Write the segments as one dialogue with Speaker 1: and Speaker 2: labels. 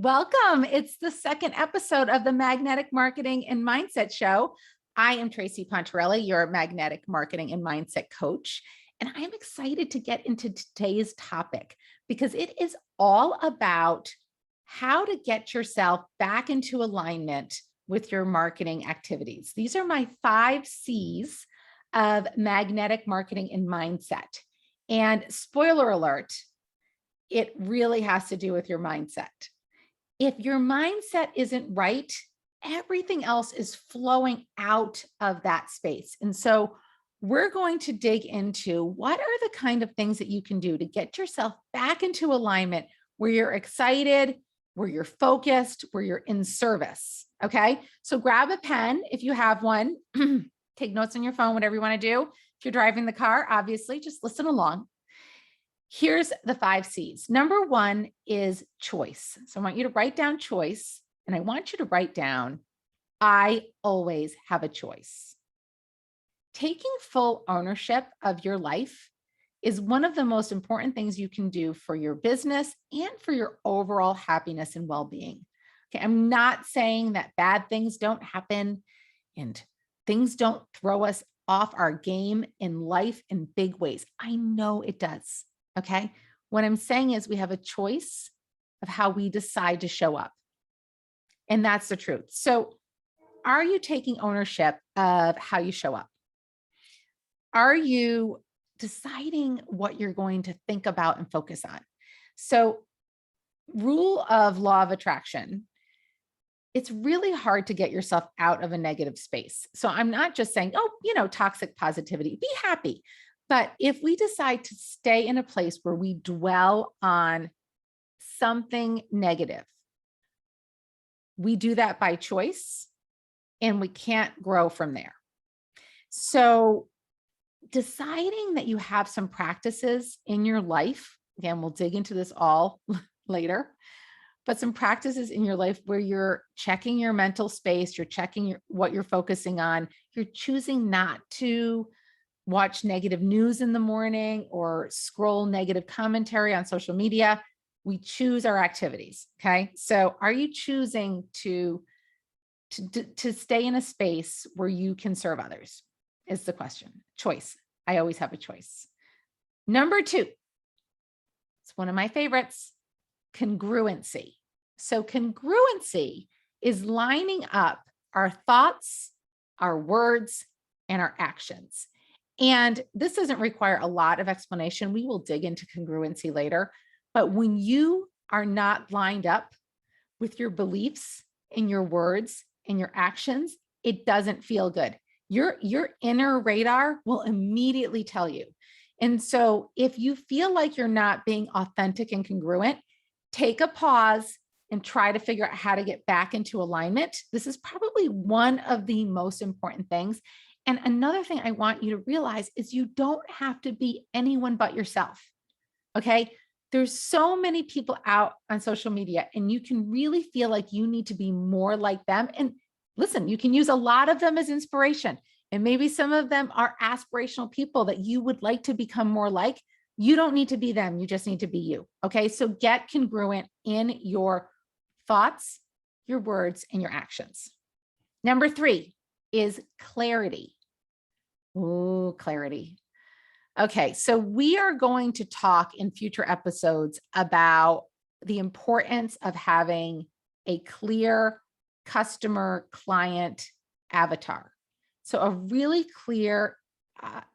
Speaker 1: Welcome. It's the second episode of the Magnetic Marketing and Mindset Show. I am Tracy Pontarelli, your magnetic marketing and mindset coach, and I'm excited to get into today's topic because it is all about how to get yourself back into alignment with your marketing activities. These are my 5 C's of magnetic marketing and mindset. And spoiler alert, it really has to do with your mindset. If your mindset isn't right, everything else is flowing out of that space. And so we're going to dig into what are the kind of things that you can do to get yourself back into alignment where you're excited, where you're focused, where you're in service. Okay. So grab a pen if you have one, take notes on your phone, whatever you want to do. If you're driving the car, obviously just listen along. Here's the 5 C's. Number 1 is choice. So I want you to write down choice, and I want you to write down, I always have a choice. Taking full ownership of your life is one of the most important things you can do for your business and for your overall happiness and well-being. Okay, I'm not saying that bad things don't happen and things don't throw us off our game in life in big ways. I know it does. Okay. What I'm saying is we have a choice of how we decide to show up. And that's the truth. So are you taking ownership of how you show up? Are you deciding what you're going to think about and focus on? So rule of law of attraction, it's really hard to get yourself out of a negative space. So I'm not just saying, toxic positivity, be happy. But if we decide to stay in a place where we dwell on something negative, we do that by choice and we can't grow from there. So deciding that you have some practices in your life, again, we'll dig into this all later, but some practices in your life where you're checking your mental space, you're checking what you're focusing on, you're choosing not to watch negative news in the morning or scroll negative commentary on social media. We choose our activities. Okay. So are you choosing to stay in a space where you can serve others is the question. Choice. I always have a choice. Number 2, it's one of my favorites, congruency. So congruency is lining up our thoughts, our words, and our actions. And this doesn't require a lot of explanation. We will dig into congruency later. But when you are not lined up with your beliefs and your words and your actions, it doesn't feel good. Your inner radar will immediately tell you. And so if you feel like you're not being authentic and congruent, take a pause and try to figure out how to get back into alignment. This is probably one of the most important things. And another thing I want you to realize is you don't have to be anyone but yourself. Okay. There's so many people out on social media and you can really feel like you need to be more like them. And listen, you can use a lot of them as inspiration. And maybe some of them are aspirational people that you would like to become more like. You don't need to be them. You just need to be you. Okay. So get congruent in your thoughts, your words, and your actions. Number 3 is clarity. Ooh, clarity. Okay, so we are going to talk in future episodes about the importance of having a clear customer client avatar. So a really clear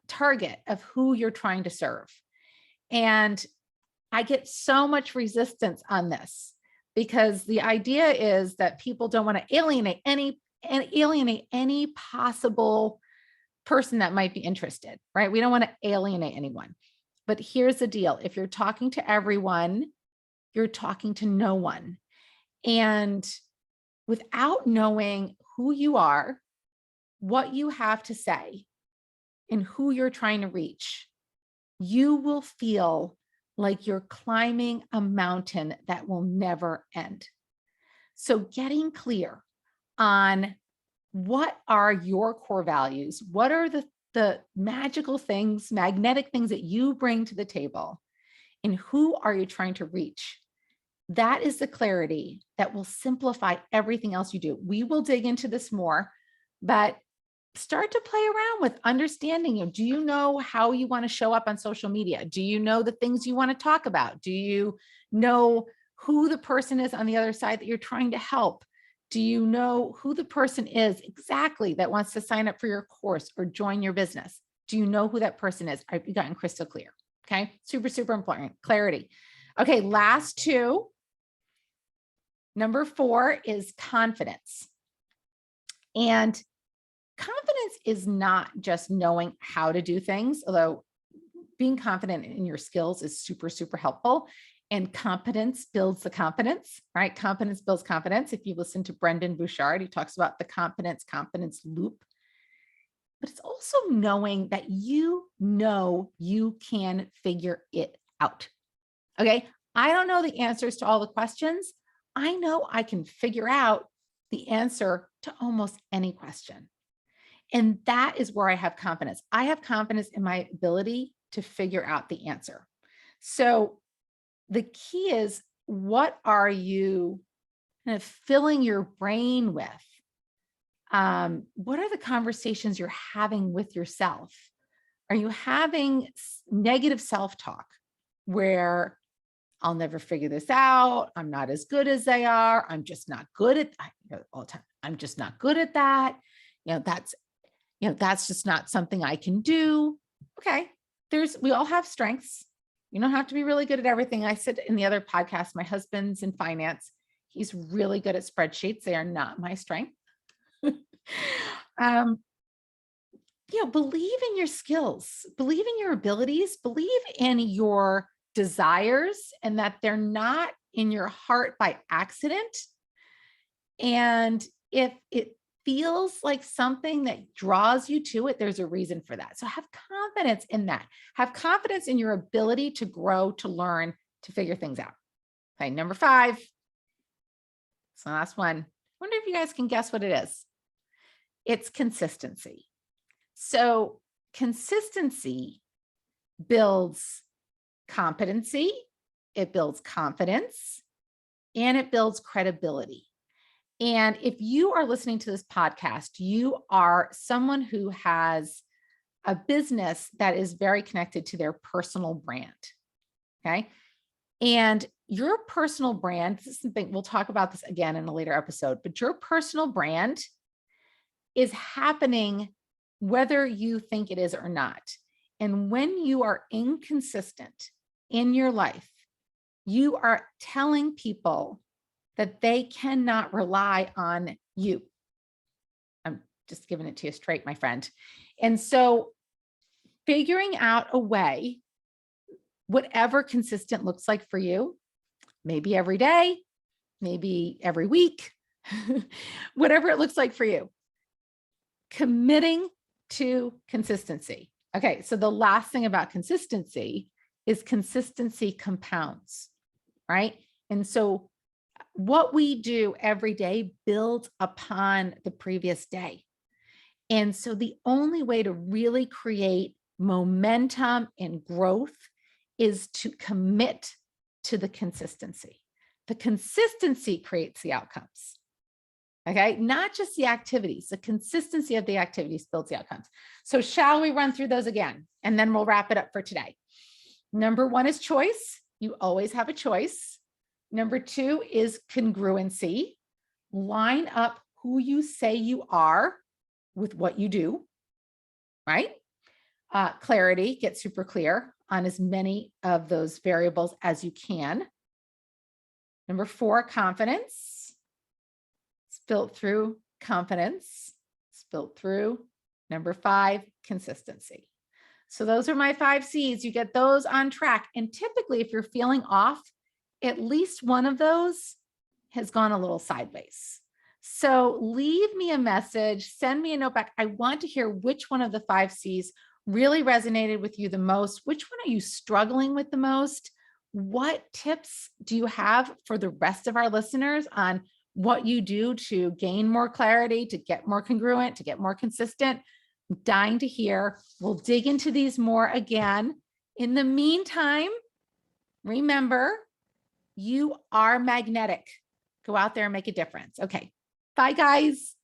Speaker 1: target of who you're trying to serve. And I get so much resistance on this because the idea is that people don't want to alienate any possible person that might be interested, right? We don't want to alienate anyone. But here's the deal. If you're talking to everyone, you're talking to no one. And without knowing who you are, what you have to say, and who you're trying to reach, you will feel like you're climbing a mountain that will never end. So getting clear on what are your core values? What are the magical things, magnetic things that you bring to the table? And who are you trying to reach? That is the clarity that will simplify everything else you do. We will dig into this more, but start to play around with understanding you. Do you know how you want to show up on social media? Do you know the things you want to talk about? Do you know who the person is on the other side that you're trying to help? Do you know who the person is exactly that wants to sign up for your course or join your business? Do you know who that person is? I've gotten crystal clear. Okay. Super, super important. Clarity. Okay. Last two. Number 4 is confidence. And confidence is not just knowing how to do things, although being confident in your skills is super, super helpful. And competence builds the confidence, right? Confidence builds confidence. If you listen to Brendan Bouchard, he talks about the confidence loop. But it's also knowing that you know you can figure it out. Okay. I don't know the answers to all the questions. I know I can figure out the answer to almost any question. And that is where I have confidence. I have confidence in my ability to figure out the answer. So the key is, what are you kind of filling your brain with? What are the conversations you're having with yourself? Are you having negative self-talk where I'll never figure this out, I'm not as good as they are, I'm just not good at all the time, I'm just not good at that, that's just not something I can do. Okay, we all have strengths. You don't have to be really good at everything. I said in the other podcast, my husband's in finance. He's really good at spreadsheets. They are not my strength. Believe in your skills, believe in your abilities, believe in your desires, and that they're not in your heart by accident. And if it feels like something that draws you to it, there's a reason for that. So have confidence in that. Have confidence in your ability to grow, to learn, to figure things out. Okay, number 5. It's the last one. I wonder if you guys can guess what it is. It's consistency. So consistency builds competency, it builds confidence, and it builds credibility. And if you are listening to this podcast, you are someone who has a business that is very connected to their personal brand. Okay. And your personal brand, this is something we'll talk about this again in a later episode, but your personal brand is happening whether you think it is or not. And when you are inconsistent in your life, you are telling people that they cannot rely on you. I'm just giving it to you straight, my friend. And so figuring out a way, whatever consistent looks like for you, maybe every day, maybe every week, whatever it looks like for you, committing to consistency. Okay, so the last thing about consistency is consistency compounds, right? And so what we do every day builds upon the previous day. And so the only way to really create momentum and growth is to commit to the consistency. The consistency creates the outcomes. Okay, not just the activities, the consistency of the activities builds the outcomes. So shall we run through those again? And then we'll wrap it up for today. Number 1 is choice. You always have a choice. Number 2 is congruency. Line up who you say you are with what you do, right? Clarity, get super clear on as many of those variables as you can. Number 4, confidence. It's built through confidence. It's built through. Number 5, consistency. So those are my 5 C's. You get those on track. And typically, if you're feeling off, at least one of those has gone a little sideways. So leave me a message, send me a note back. I want to hear which one of the 5 C's really resonated with you the most. Which one are you struggling with the most? What tips do you have for the rest of our listeners on what you do to gain more clarity, to get more congruent, to get more consistent? I'm dying to hear. We'll dig into these more again. In the meantime, remember, You are magnetic. Go out there and make a difference. Okay. Bye, guys.